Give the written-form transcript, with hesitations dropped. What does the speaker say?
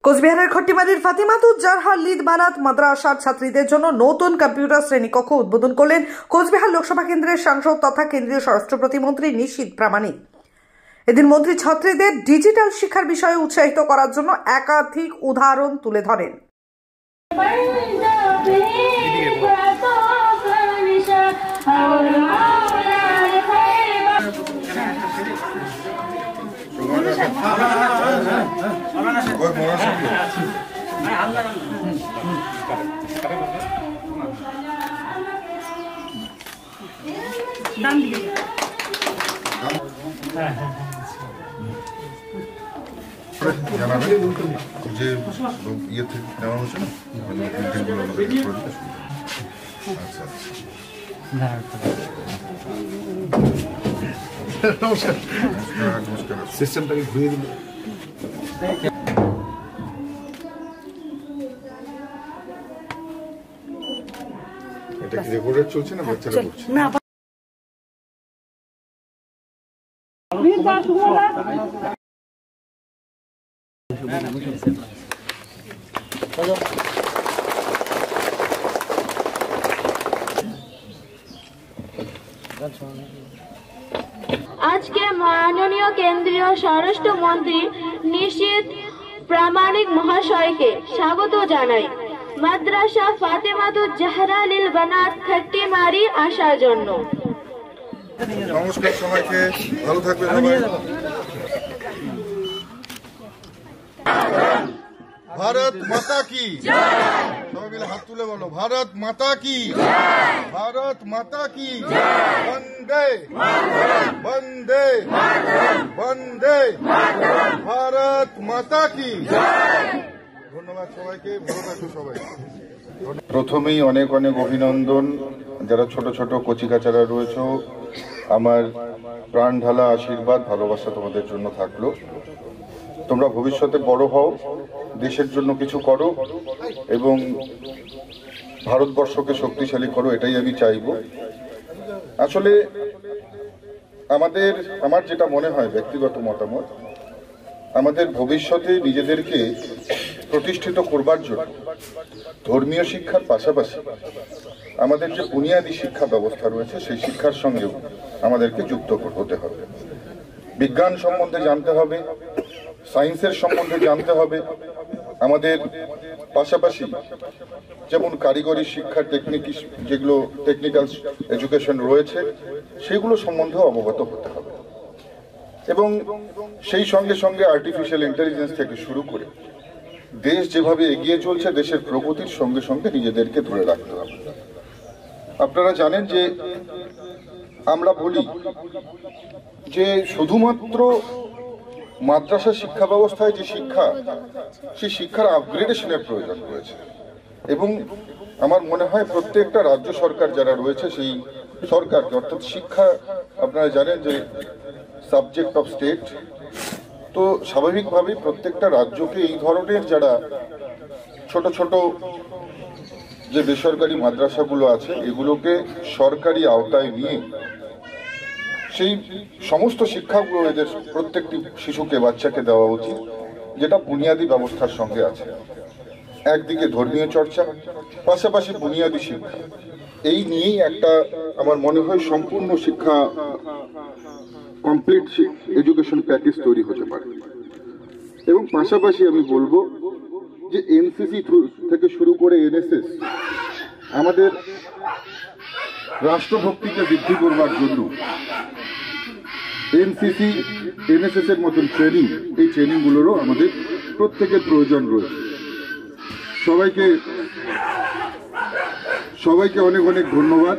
কোচবিহারের খট্টিমারির ফাতিমাতুজ জারহা লিদ বানাত মাদ্রাসার ছাত্রীদের জন্য নতুন কম্পিউটার শ্রেণীকক্ষ উদ্বোধন করলেন কোচবিহার লোকসভা কেন্দ্রের সাংসদ তথা কেন্দ্রীয় স্বরাষ্ট্র প্রতিমন্ত্রী নিশীথ প্রামাণিক। এদিন মন্ত্রী ছাত্রীদের ডিজিটাল শিক্ষার বিষয়ে উৎসাহিত করার জন্য একাধিক উদাহরণ তুলে ধরেন। যে ইয়ে থেকে নেওয়া হচ্ছে না সিস্টেমটাকে ঘুরিয়ে দিল। এটা কি রেকর্ডেড চলছে না বাচ্চারা বলছে না? আজকে মাননীয় কেন্দ্রীয় স্বরাষ্ট্রমন্ত্রী নিশীথ প্রামাণিক মহাশয়কে স্বাগত জানাই মাদ্রাসা ফাতিমাতুজ জাহরা লিল বানাত খট্টিমারি আসার জন্য। নমস্কার সবাইকে, ভালো থাকবেন সবাই। ভারত মাতা কি জয়। সবাই মিলে হাত তুলে বলো, ভারত মাতা কি জয়। ভারত মাতা কি জয়। বন্দে বন্দে বন্দে ভারত মাতা কি জয়। ধন্যবাদ সবাইকে, ভালো থাকো সবাই। প্রথমেই অনেক অনেক অভিনন্দন। যারা ছোট ছোট কচিকাচারা রয়েছে, আমার প্রাণ ঢালা আশীর্বাদ ভালোবাসা তোমাদের জন্য থাকলো। তোমরা ভবিষ্যতে বড় হও, দেশের জন্য কিছু করো এবং ভারতবর্ষকে শক্তিশালী করো, এটাই আমি চাইব। আসলে আমার যেটা মনে হয়, ব্যক্তিগত মতামত, আমাদের ভবিষ্যতে নিজেদেরকে প্রতিষ্ঠিত করবার জন্য ধর্মীয় শিক্ষার পাশাপাশি আমাদের যে বুনিয়াদী শিক্ষা ব্যবস্থা রয়েছে সেই শিক্ষার সঙ্গেও আমাদেরকে যুক্ত হতে হবে। বিজ্ঞান সম্বন্ধে জানতে হবে, সায়েন্সের সম্বন্ধে জানতে হবে। আমাদের পাশাপাশি যেমন কারিগরি শিক্ষার যেগুলো টেকনিক্যাল এডুকেশন রয়েছে সেগুলো সম্বন্ধেও অবগত হতে হবে এবং সেই সঙ্গে সঙ্গে আর্টিফিশিয়াল ইন্টেলিজেন্স থেকে শুরু করে দেশ যেভাবে এগিয়ে চলছে, দেশের প্রগতির সঙ্গে সঙ্গে নিজেদেরকে ধরে রাখতে হবে। আপনারা জানেন যে আমরা বলি যে শুধুমাত্র মাদ্রাসা শিক্ষা ব্যবস্থায় যে শিক্ষা, সেই শিক্ষার আপগ্রেডেশনের প্রয়োজন রয়েছে এবং আমার মনে হয় প্রত্যেকটা রাজ্য সরকার যারা রয়েছে সেই সরকারকে, অর্থাৎ শিক্ষা আপনারা জানেন যে সাবজেক্ট অফ স্টেট, তো স্বাভাবিকভাবেই প্রত্যেকটা রাজ্যকে এই ধরনের যারা ছোট ছোট যে বেসরকারি মাদ্রাসাগুলো আছে এগুলোকে সরকারি আওতায় নিয়ে সেই সমস্ত শিক্ষাগুলো এদের প্রত্যেকটি শিশুকে, বাচ্চাকে দেওয়া উচিত, যেটা বুনিয়াদী ব্যবস্থার সঙ্গে আছে। একদিকে ধর্মীয় চর্চা, পাশাপাশি বুনিয়াদী শিক্ষা, এই নিয়েই একটা আমার মনে হয় সম্পূর্ণ শিক্ষা, কমপ্লিট এডুকেশন প্যাকেজ তৈরি হতে পারে। এবং পাশাপাশি আমি বলবো যে এনসিসি থেকে শুরু করে এনএসএস আমাদের রাষ্ট্রভক্তিকে বৃদ্ধি করবার জন্য এনসিসি, এনএসএস এর মতন ট্রেনিং, এই ট্রেনিংগুলোরও আমাদের প্রত্যেকের প্রয়োজন রয়েছে। সবাইকে অনেক অনেক ধন্যবাদ।